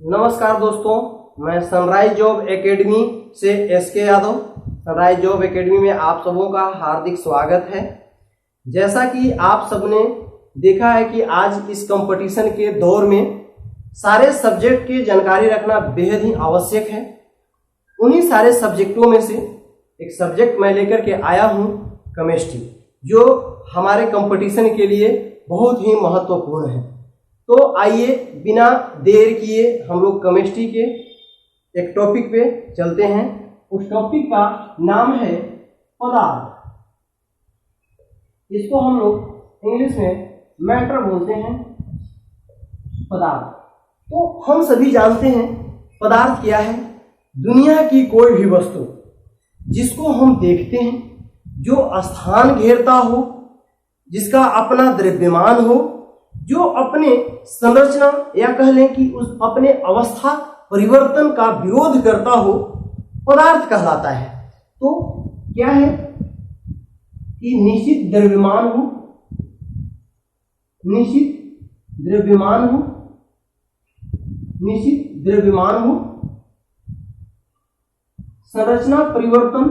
नमस्कार दोस्तों, मैं सनराइज जॉब एकेडमी से SK Yadav. Sunrise Job Academy में आप सबों का हार्दिक स्वागत है। जैसा कि आप सबने देखा है कि आज इस कंपटीशन के दौर में सारे सब्जेक्ट की जानकारी रखना बेहद ही आवश्यक है। उन्हीं सारे सब्जेक्टों में से एक सब्जेक्ट मैं लेकर के आया हूं, केमिस्ट्री, जो हमारे कंपटीशन के लिए बहुत ही महत्वपूर्ण है। तो आइए बिना देर किए हम लोग केमिस्ट्री के एक टॉपिक पे चलते हैं। उस टॉपिक का नाम है पदार्थ। इसको हम लोग इंग्लिश में मैटर बोलते हैं, पदार्थ। तो हम सभी जानते हैं पदार्थ क्या है। दुनिया की कोई भी वस्तु जिसको हम देखते हैं, जो स्थान घेरता हो, जिसका अपना द्रव्यमान हो, जो अपने संरचना या कह लें कि उस अपने अवस्था परिवर्तन का विरोध करता हो, पदार्थ कहलाता है। तो क्या है कि निश्चित द्रव्यमान हो, निश्चित द्रव्यमान हो, निश्चित द्रव्यमान हो, संरचना परिवर्तन,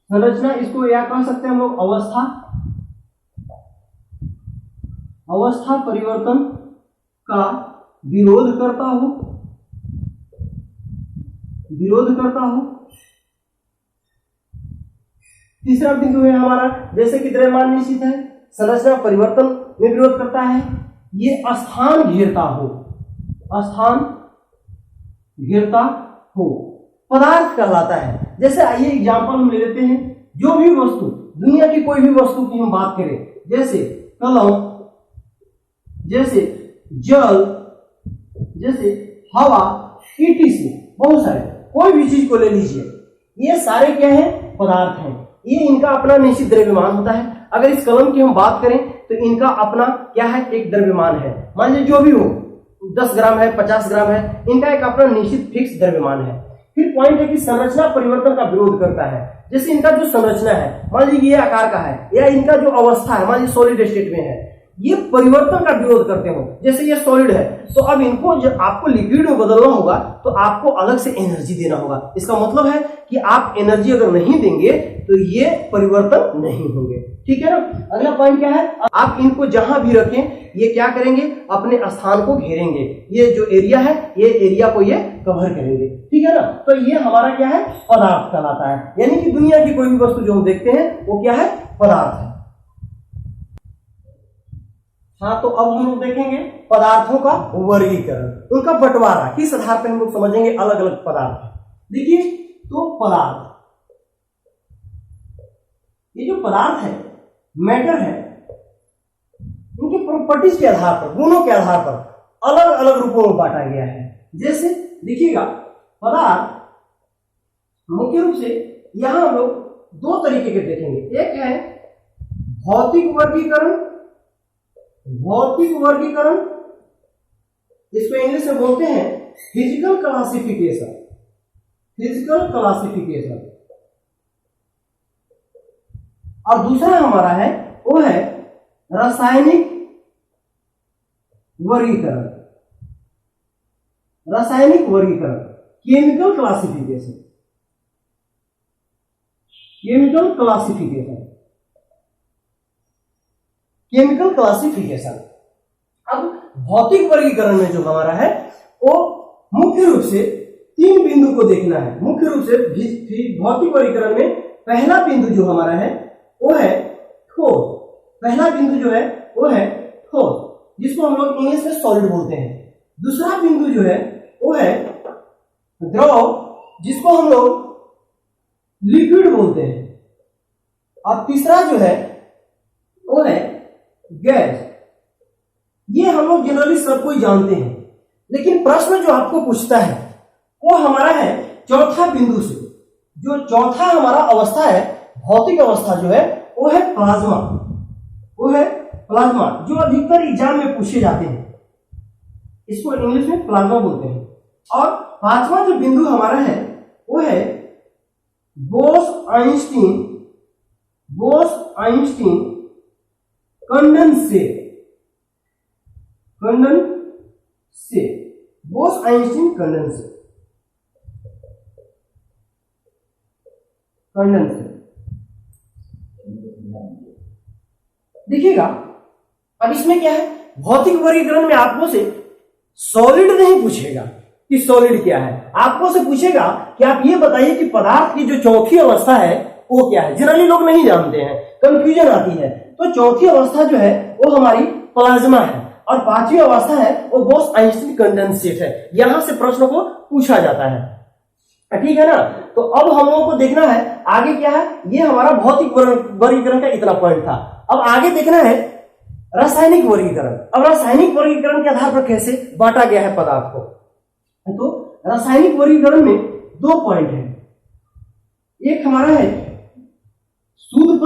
संरचना इसको या कह सकते हैं हम लोग अवस्था परिवर्तन का विरोध करता हो, विरोध करता हो। तीसरा बिंदु है हमारा, जैसे कि द्रव्यमान निश्चित है, संरचना परिवर्तन में विरोध करता है, ये स्थान घेरता हो, स्थान घेरता हो, पदार्थ कहलाता है। जैसे आइए एग्जांपल हम ले लेते हैं। जो भी वस्तु, दुनिया की कोई भी वस्तु की हम बात करें, जैसे कलम, जैसे जल, जैसे हवा, ETC, बहुत सारे, कोई भी चीज को ले लीजिए, ये सारे क्या है, पदार्थ हैं। ये इनका अपना निश्चित द्रव्यमान होता है। अगर इस कलम की हम बात करें तो इनका अपना क्या है, एक द्रव्यमान है। मान लीजिए जो भी हो, 10 ग्राम है, 50 ग्राम है, इनका एक अपना निश्चित फिक्स द्रव्यमान है। फिर पॉइंट है कि संरचना परिवर्तन का विरोध करता है। जैसे इनका जो संरचना है, मान लीजिए ये आकार का है, या इनका जो अवस्था है, मान लीजिए सॉलिड स्टेट में है, ये परिवर्तन का विरोध करते हो। जैसे ये सॉलिड है, तो अब इनको जब आपको लिक्विड में बदलना होगा तो आपको अलग से एनर्जी देना होगा। इसका मतलब है कि आप एनर्जी अगर नहीं देंगे तो ये परिवर्तन नहीं होंगे। ठीक है ना। अगला पॉइंट क्या है, आप इनको जहां भी रखें, ये क्या करेंगे, अपने स्थान को घेरेंगे। ये जो एरिया है, ये एरिया को ये कवर करेंगे। ठीक है ना। तो ये हमारा क्या है, पदार्थ कहलाता है। यानी कि दुनिया की कोई भी वस्तु जो हम देखते हैं वो क्या है, पदार्थ है। हाँ, तो अब हम लोग देखेंगे पदार्थों का वर्गीकरण, उनका बंटवारा, किस आधार पर हम लोग समझेंगे अलग अलग पदार्थ। देखिए, तो पदार्थ, ये जो पदार्थ है, मैटर है, इनकी प्रॉपर्टीज के आधार पर, गुणों के आधार पर अलग अलग रूपों में बांटा गया है। जैसे देखिएगा, पदार्थ मुख्य रूप से यहां हम लोग दो तरीके के देखेंगे। एक है भौतिक वर्गीकरण, भौतिक वर्गीकरण, इसको इंग्लिश में बोलते हैं फिजिकल क्लासिफिकेशन, फिजिकल क्लासिफिकेशन। और दूसरा हमारा है, वो है रासायनिक वर्गीकरण, रासायनिक वर्गीकरण, chemical classification, chemical classification, chemical classification. अब भौतिक वर्गीकरण में जो हमारा है, वो मुख्य रूप से 3 बिंदु को देखना है। मुख्य रूप से भौतिक वर्गीकरण में पहला बिंदु जो हमारा है वो है ठोस। पहला बिंदु जो है वो है ठोस, जिसको हम लोग इंग्लिश में सॉलिड बोलते हैं। दूसरा बिंदु जो है वो है द्रव, जिसको हम लोग लिक्विड बोलते हैं। और तीसरा जो है वो है गैस। ये हम लोग जनरली सब कोई जानते हैं, लेकिन प्रश्न जो आपको पूछता है वो हमारा है चौथा बिंदु से। जो चौथा हमारा अवस्था है, भौतिक अवस्था जो है, वो है प्लाज्मा, वो है प्लाज्मा, जो अधिकतर एग्जाम में पूछे जाते हैं। इसको इंग्लिश में प्लाज्मा बोलते हैं। और पांचवा जो बिंदु हमारा है वो है Bose-Einstein, Bose-Einstein condensate, condensate, Bose-Einstein condensate. देखिएगा, अब इसमें क्या है, भौतिक वर्गीकरण में आपको से सॉलिड नहीं पूछेगा कि सॉलिड क्या है, आपको से पूछेगा कि आप ये बताइए कि पदार्थ की जो चौथी अवस्था है वो क्या है। जनरली लोग नहीं जानते हैं, कंफ्यूजन आती है। तो चौथी अवस्था जो है वो हमारी प्लाज्मा है और पांचवी अवस्था है वो बोस-आइंस्टीन कंडेंसेट है। यहां से प्रश्नों को पूछा जाता है, ठीक है ना। तो अब हम लोगों को देखना है आगे क्या है। ये हमारा भौतिक वर्गीकरण का इतना पॉइंट था। अब आगे देखना है रासायनिक वर्गीकरण। अब रासायनिक वर्गीकरण के आधार पर कैसे बांटा गया है पदार्थ को। तो रासायनिक वर्गीकरण में दो पॉइंट है, एक हमारा है शुद्ध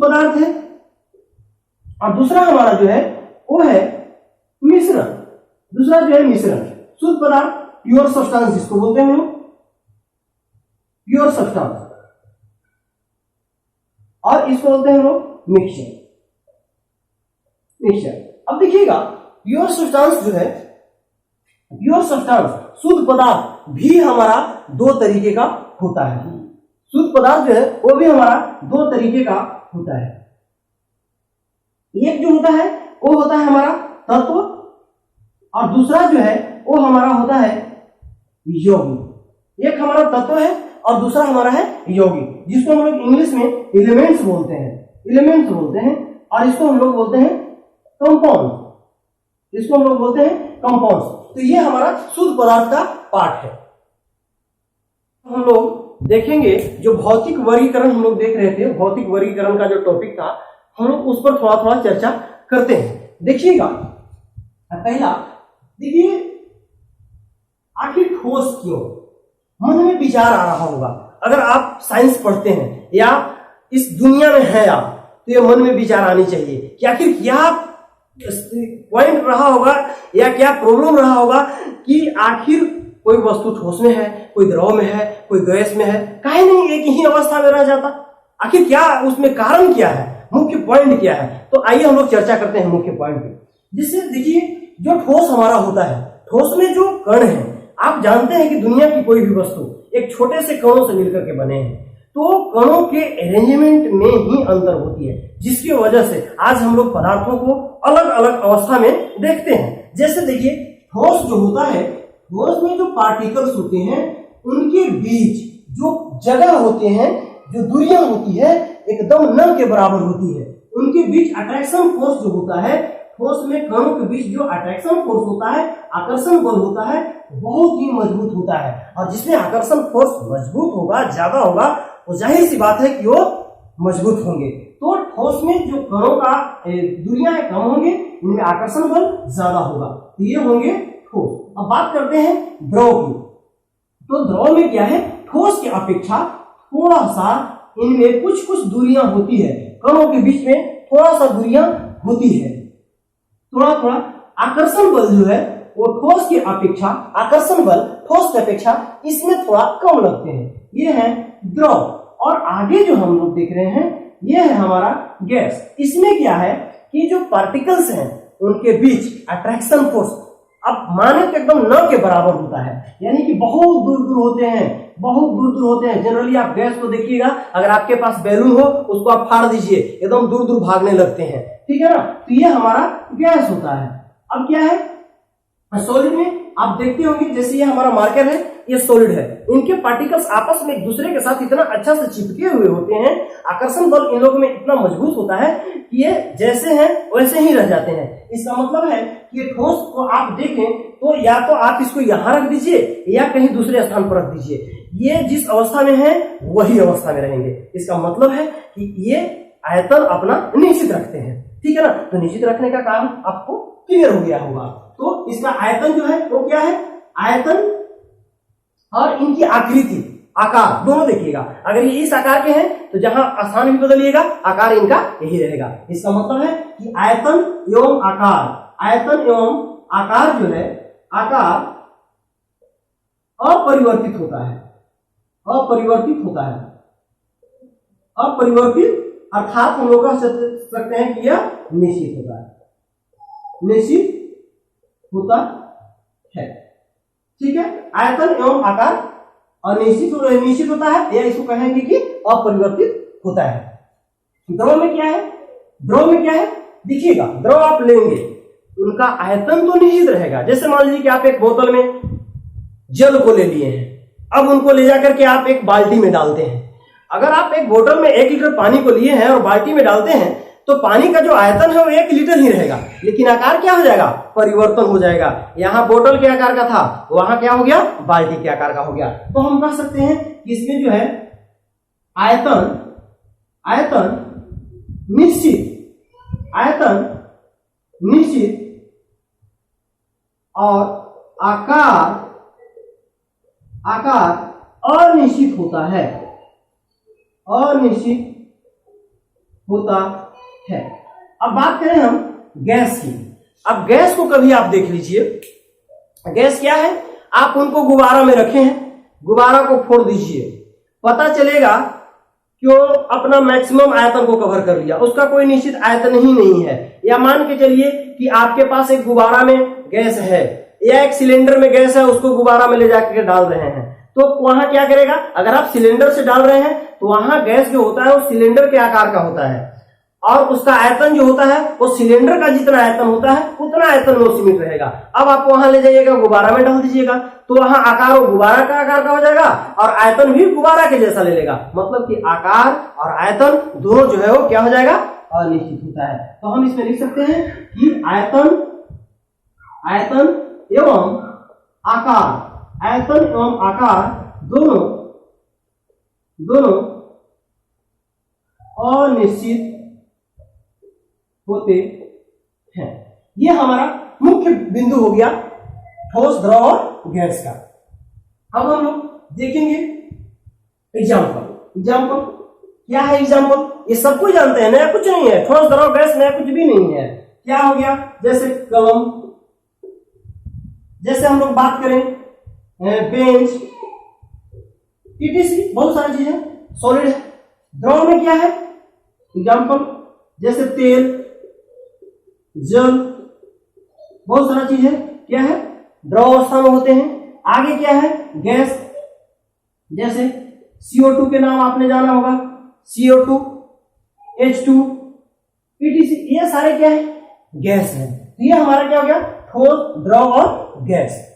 पदार्थ है और दूसरा हमारा जो है वो है मिश्रण। दूसरा जो है मिश्रण। शुद्ध पदार्थ प्योर सब्सटेंस जिसको बोलते हैं हम लोग, प्योर सब्सटेंस, और इसको बोलते हैं हम लोग मिक्सचर। अब देखिएगा प्योर सब्सटेंस जो है, प्योर सब्सटेंस शुद्ध पदार्थ भी हमारा दो तरीके का होता है। शुद्ध पदार्थ जो है वो भी हमारा दो तरीके का होता है। एक जो होता है वो होता है हमारा तत्व और दूसरा जो है वो हमारा होता है यौगिक। एक हमारा तत्व है और दूसरा हमारा है यौगिक, जिसको हम लोग इंग्लिश में एलिमेंट्स बोलते हैं और इसको हम लोग बोलते हैं कंपाउंड्स। तो ये हमारा शुद्ध पदार्थ का पार्ट है। हम लोग देखेंगे जो भौतिक वर्गीकरण हम लोग देख रहे थे, भौतिक वर्गीकरण का जो टॉपिक था हम लोग उस पर थोड़ा थोड़ा चर्चा करते हैं। देखिएगा, पहला देखिए, आखिर ठोस क्यों, मन में विचार आ रहा होगा। अगर आप साइंस पढ़ते हैं या इस दुनिया में है आप, तो ये मन में विचार आनी चाहिए कि आखिर क्या पॉइंट रहा होगा या क्या प्रॉब्लम रहा होगा कि आखिर कोई वस्तु ठोस में है, कोई द्रव में है, कोई गैस में है, काहे नहीं एक ही अवस्था में रह जाता। आखिर क्या उसमें कारण क्या है, मुख्य पॉइंट क्या है। तो आइए हम लोग चर्चा करते हैं मुख्य पॉइंट पे। जिससे देखिए, जो ठोस हमारा होता है, ठोस में जो कण है, आप जानते हैं कि दुनिया की कोई भी वस्तु एक छोटे से कणों से मिलकर के बने हैं, तो कणों के अरेंजमेंट में ही अंतर होती है, जिसकी वजह से आज हम लोग पदार्थों को अलग अलग अवस्था में देखते हैं। जैसे देखिए, ठोस जो होता है, ठोस में जो पार्टिकल्स होते हैं उनके बीच जो जगह होते हैं, जो दूरियां होती है, एकदम न के बराबर होती है। उनके बीच अट्रैक्शन फोर्स जो होता है, ठोस में कणों के बीच जो अट्रैक्शन फोर्स होता है, आकर्षण बल होता है, बहुत ही मजबूत होता है। और जिसमें आकर्षण फोर्स मजबूत होगा, ज्यादा होगा, वो जाहिर सी बात है कि वो मजबूत होंगे। तो ठोस में जो कणों का दूरियां कम होंगे, इनमें आकर्षण बल ज्यादा होगा, तो ये होंगे ठोस। अब बात करते हैं द्रव की। तो द्रव में क्या है, ठोस की अपेक्षा थोड़ा सा इनमें कुछ कुछ दूरियां होती है, कणों के बीच में थोड़ा सा दूरियां होती है, थोड़ा थोड़ा। आकर्षण बल जो है वो ठोस की अपेक्षा, आकर्षण बल ठोस की अपेक्षा इसमें थोड़ा कम लगते हैं। ये है द्रव। और आगे जो हम लोग देख रहे हैं ये है हमारा गैस। इसमें क्या है कि जो पार्टिकल्स हैं उनके बीच अट्रैक्शन फोर्स अब माने तो एकदम न के बराबर होता है, यानी कि बहुत दूर दूर होते हैं, बहुत दूर दूर होते हैं। जनरली आप गैस को देखिएगा, अगर आपके पास बैलून हो उसको आप फाड़ दीजिए, एकदम दूर दूर भागने लगते हैं, ठीक है ना। तो ये हमारा गैस होता है। अब क्या है, सॉलिड में आप देखते होंगे, जैसे ये हमारा मार्कर है, ये सॉलिड है, इनके पार्टिकल्स आपस में एक दूसरे के साथ इतना अच्छा से चिपके हुए होते हैं, आकर्षण बल इन लोगों में इतना मजबूत होता है कि ये जैसे हैं वैसे ही रह जाते हैं। इसका मतलब है कि ये ठोस को आप देखें तो या तो आप इसको यहां रख दीजिए या कहीं दूसरे स्थान पर रख दीजिए, ये जिस अवस्था में है वही अवस्था में रहेंगे। इसका मतलब है कि ये आयतन अपना निश्चित रखते हैं, ठीक है ना। तो निश्चित रखने का कारण आपको क्लियर हो गया होगा। तो इसका आयतन जो है वो क्या है, आयतन और इनकी आकृति, आकार दोनों देखिएगा। अगर ये इस आकार के हैं तो जहां स्थान भी बदलिएगा आकार इनका यही रहेगा। इसका मतलब है कि आयतन एवं आकार, आयतन एवं आकार जो है, आकार अपरिवर्तित होता है, अपरिवर्तित होता है। अपरिवर्तित अर्थात हम लोग कह सकते हैं कि यह निश्चित होता है, निश्चित होता है। ठीक है, आयतन एवं आकार निश्चित होता है, या इसको कहेंगे कि अपरिवर्तित होता है। द्रव में क्या है? द्रव में क्या है देखिएगा, द्रव आप लेंगे उनका आयतन तो निश्चित रहेगा। जैसे मान लीजिए कि आप एक बोतल में जल को ले लिए हैं, अब उनको ले जाकर के आप एक बाल्टी में डालते हैं। अगर आप एक बोतल में 1 लीटर पानी को लिए हैं और बाल्टी में डालते हैं तो पानी का जो आयतन है वो 1 लीटर ही रहेगा, लेकिन आकार क्या हो जाएगा? परिवर्तन हो जाएगा। यहां बोतल के आकार का था, वहां क्या हो गया? बाल्टी के आकार का हो गया। तो हम कह सकते हैं कि इसमें जो है आयतन निश्चित और आकार अनिश्चित होता है, अब बात करें हम गैस की। अब गैस को कभी आप देख लीजिए, गैस क्या है? आप उनको गुब्बारा में रखे हैं, गुब्बारा को फोड़ दीजिए, पता चलेगा कि वो अपना मैक्सिमम आयतन को कवर कर लिया, उसका कोई निश्चित आयतन ही नहीं है। या मान के चलिए कि आपके पास एक गुब्बारा में गैस है या एक सिलेंडर में गैस है, उसको गुब्बारा में ले जाकर डाल रहे हैं, तो वहां क्या करेगा? अगर आप सिलेंडर से डाल रहे हैं तो वहां गैस जो होता है वो सिलेंडर के आकार का होता है, और उसका आयतन जो होता है वो सिलेंडर का जितना आयतन होता है उतना आयतन में सीमित रहेगा। अब आप वहां ले जाइएगा, गुब्बारा में डाल दीजिएगा, तो वहां आकार वो गुब्बारा का आकार का हो जाएगा और आयतन भी गुब्बारा के जैसा ले लेगा। मतलब कि आकार और आयतन दोनों जो है वो क्या हो जाएगा? अनिश्चित होता है। तो हम इसमें लिख सकते हैं कि आयतन एवं आकार दोनों अनिश्चित होते हैं। ये हमारा मुख्य बिंदु हो गया ठोस, द्रव और गैस का। अब हम लोग देखेंगे एग्जाम्पल क्या है। एग्जाम्पल ये सब कुछ जानते हैं, नया कुछ नहीं है, ठोस, द्रव, गैस नया कुछ भी नहीं है। क्या हो गया? जैसे कलम, जैसे हम लोग बात करें बेंच, ईटीसी, बहुत सारी चीजें सॉलिड है। द्रव में क्या है? एग्जाम्पल जैसे तेल, जल, बहुत सारा चीज है, क्या है? द्रव अवस्था में होते हैं। आगे क्या है? गैस, जैसे CO2 के नाम आपने जाना होगा, CO2, H2, ETC, ये सारे क्या है? गैस है। तो ये हमारा क्या हो गया? ठोस, द्रव और गैस।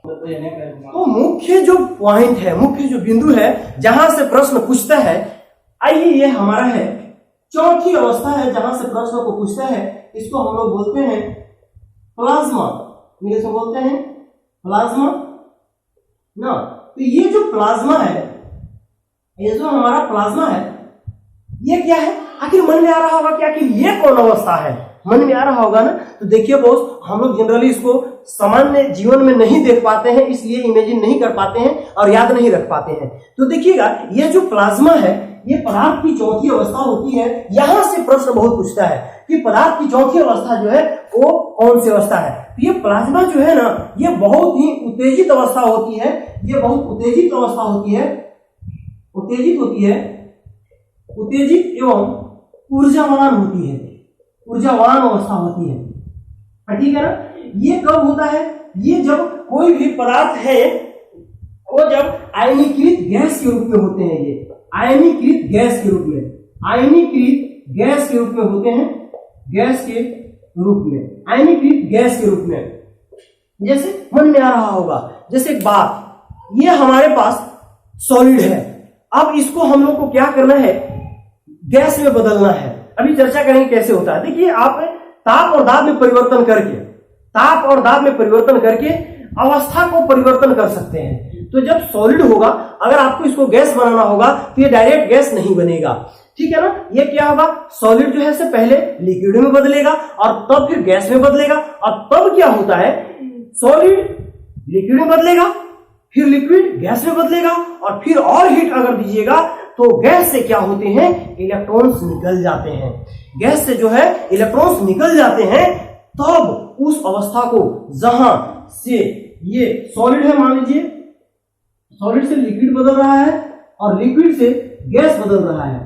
तो मुख्य जो पॉइंट है, मुख्य जो बिंदु है जहां से प्रश्न पूछता है, आइए ये हमारा है चौथी अवस्था है जहां से प्रश्न को पूछता है। इसको हम लोग बोलते हैं प्लाज्मा, इंग्लिश में बोलते हैं प्लाज्मा ना। तो ये जो प्लाज्मा है, ये जो हमारा प्लाज्मा है, ये क्या है? आखिर मन में आ रहा होगा कि आखिर ये कौन अवस्था है? मन में आ रहा होगा ना। तो देखिए बॉस, हम लोग जनरली इसको सामान्य जीवन में नहीं देख पाते हैं, इसलिए इमेजिन नहीं कर पाते हैं और याद नहीं रख पाते हैं। तो देखिएगा, ये जो प्लाज्मा है ये पदार्थ की चौथी अवस्था होती है। यहां से प्रश्न बहुत पूछता है कि पदार्थ की चौथी अवस्था जो है वो कौन सी अवस्था है। तो ये प्लाज्मा जो है ना, ये बहुत ही उत्तेजित अवस्था होती है। ये बहुत उत्तेजित अवस्था होती है, उत्तेजित एवं ऊर्जावान होती है, ऊर्जावान अवस्था होती है। ठीक है ना। ये कब होता है? ये जब कोई भी पदार्थ है वो जब आयनीकृत गैस के रूप में होते हैं। ये आयनीकृत गैस के रूप में होते हैं, गैस के रूप में, आयनीकृत गैस के रूप में। जैसे मन में आ रहा होगा, जैसे एक बात, ये हमारे पास सॉलिड है, अब इसको हम लोग को क्या करना है? गैस में बदलना है। अभी चर्चा करेंगे कैसे होता है। देखिए, आप ताप और दाब में परिवर्तन करके अवस्था को परिवर्तन कर सकते हैं। तो जब सॉलिड होगा, अगर आपको इसको गैस बनाना होगा तो ये डायरेक्ट गैस नहीं बनेगा। ठीक है ना। ये क्या होगा? सॉलिड जो है से पहले लिक्विड में बदलेगा और तब फिर गैस में बदलेगा। और तब क्या होता है? सॉलिड लिक्विड में बदलेगा, फिर लिक्विड गैस में बदलेगा, और फिर और हीट अगर दीजिएगा तो गैस से क्या होते हैं? इलेक्ट्रॉन्स निकल जाते हैं। गैस से जो है इलेक्ट्रॉन्स निकल जाते हैं, तब उस अवस्था को जहां से ये सॉलिड है, मान लीजिए सॉलिड से लिक्विड बदल रहा है और लिक्विड से गैस बदल रहा है।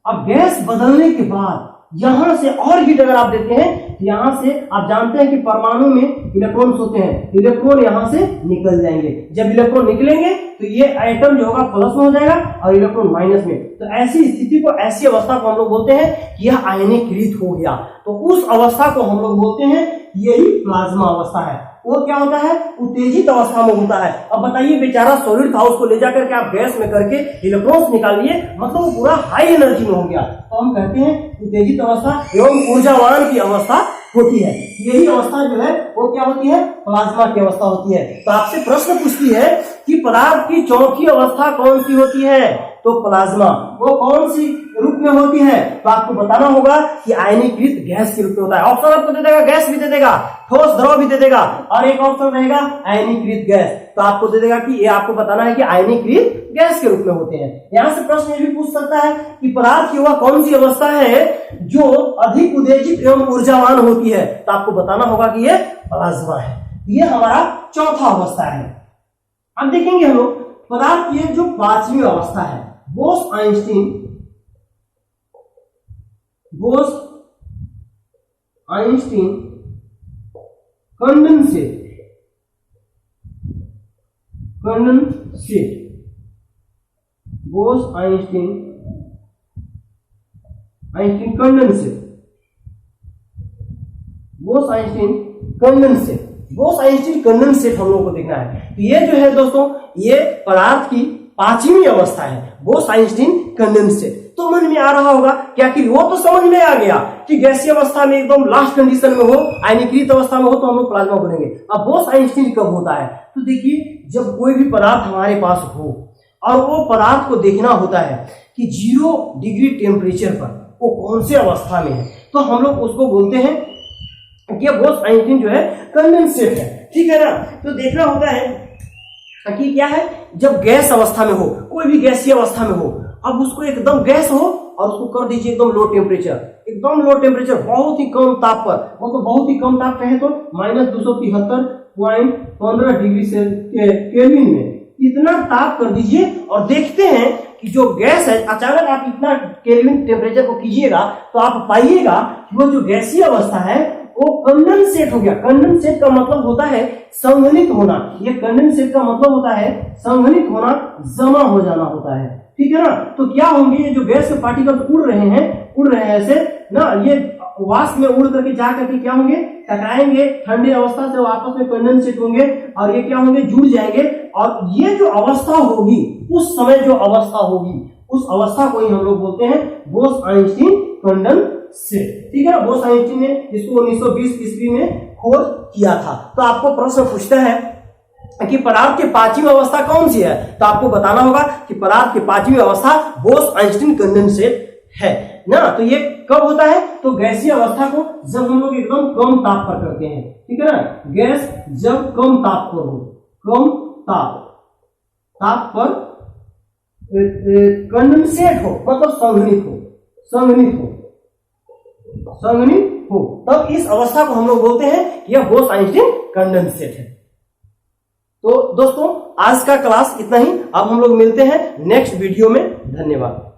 अब गैस बदलने के बाद यहां से और हीट अगर आप देते हैं, यहां से आप जानते हैं कि परमाणु में इलेक्ट्रॉन्स होते हैं, इलेक्ट्रॉन यहां से निकल जाएंगे। जब इलेक्ट्रॉन निकलेंगे तो ये एटम जो होगा प्लस में हो जाएगा और इलेक्ट्रॉन माइनस में। तो ऐसी स्थिति को, ऐसी अवस्था को हम लोग बोलते हैं कि यह आयनीकृत हो गया। तो उस अवस्था को हम लोग बोलते हैं, यही प्लाज्मा अवस्था है। वो क्या होता है, उत्तेजित अवस्था में होता है। अब बताइए, बेचारा सॉलिड था, उसको ले जाकर के आप गैस में करके इलेक्ट्रॉन्स निकालिए, मतलब वो पूरा हाई एनर्जी में हो गया। तो हम कहते हैं उत्तेजित अवस्था एवं ऊर्जावान की अवस्था होती है। यही अवस्था जो है वो क्या होती है, प्लाज्मा की अवस्था होती है। तो आपसे प्रश्न पूछती है कि पदार्थ की चौथी अवस्था कौन सी होती है, तो प्लाज्मा। वो कौन सी रूप में होती है, तो आपको बताना होगा कि आयनीकृत गैस के रूप में होता है। ऑप्शन आपको दे देगा, गैस भी दे देगा, ठोस द्रव भी दे देगा, और एक ऑप्शन रहेगा आयनीकृत गैस। तो आपको दे देगा कि ये आपको बताना है कि आयनीकृत गैस के रूप में होते हैं। यहां से प्रश्न ये भी पूछ सकता है कि पदार्थ की वह कौन सी अवस्था है जो अधिक उत्तेजित एवं ऊर्जावान होती है, तो आपको बताना होगा कि ये प्लाज्मा है। ये हमारा चौथा अवस्था है। अब देखेंगे हम लोग पदार्थ की जो पांचवी अवस्था है, बोस-आइंस्टीन कंडेंसेट बोस-आइंस्टीन कंडेंसेट हम लोगों को देखना है। तो ये जो है दोस्तों, ये पदार्थ की पांचवी अवस्था है, बोस-आइंस्टीन कंडेंसेट। तो मन में आ रहा होगा क्या कि वो तो समझ में आ गया कि गैसीय अवस्था में एकदम लास्ट कंडीशन में हो, आयनीकृत अवस्था में हो तो हम लोग प्लाज्मा बनेंगे। अब बोस-आइंस्टीन कब होता है, तो देखिए, जब कोई भी पदार्थ हमारे पास हो और वो पदार्थ को देखना होता है कि 0 डिग्री टेम्परेचर पर वो कौन से अवस्था में है, तो हम लोग उसको बोलते हैं कि बोस-आइंस्टीन जो है कंडेंसेट है। ठीक है ना। तो देखना होता है कि क्या है, जब गैस अवस्था में हो, कोई भी गैसीय अवस्था में हो, अब उसको एकदम गैस हो और उसको कर दीजिए एकदम लो टेम्परेचर, एकदम लो टेम्परेचर, बहुत ही कम ताप पर, मतलब बहुत ही कम ताप कहे तो -273.15 डिग्री केल्विन में इतना ताप कर दीजिए, और देखते हैं कि जो गैस है, अचानक आप इतना केल्विन टेम्परेचर को कीजिएगा तो आप पाइएगा कि वो जो गैसीय अवस्था है वो कंडेंसेट हो गया। कंडेंसेट का मतलब होता है संघनित होना। ये कंडेंसेट का मतलब होता है संघनित होना, जमा हो जाना होता है। ठीक है ना। तो क्या होंगे, ये जो गैस के पार्टिकल्स उड़ रहे हैं ऐसे ना, ये वाष्प में उड़ करके जा करके क्या होंगे, टकराएंगे, ठंडे अवस्था से आपस में कंडेंसेट होंगे और ये क्या होंगे, जुड़ जाएंगे। और ये जो अवस्था होगी, उस समय जो अवस्था होगी, उस अवस्था को ही हम लोग बोलते हैं बोस-आइंस्टीन कंडेंसेट। ठीक है ना। बोस-आइंस्टीन ने इसको 1920 ईस्वी में खोज किया था। तो आपको प्रश्न पूछता है कि पदार्थ की पांचवी अवस्था कौन सी है, तो आपको बताना होगा कि पदार्थ की पांचवी अवस्था बोस-आइंस्टीन कंडेंसेट है ना। तो ये कब होता है, तो गैसीय अवस्था को जब हम लोग एकदम कम ताप पर करते हैं। ठीक है ना। गैस जब कम ताप पर हो, कम ताप पर कंडेंसेट हो, मतलब संघनित हो, तब इस अवस्था को हम लोग बोलते हैं कि यह बोस-आइंस्टीन कंडेंसेट है। तो दोस्तों, आज का क्लास इतना ही। अब हम लोग मिलते हैं नेक्स्ट वीडियो में। धन्यवाद।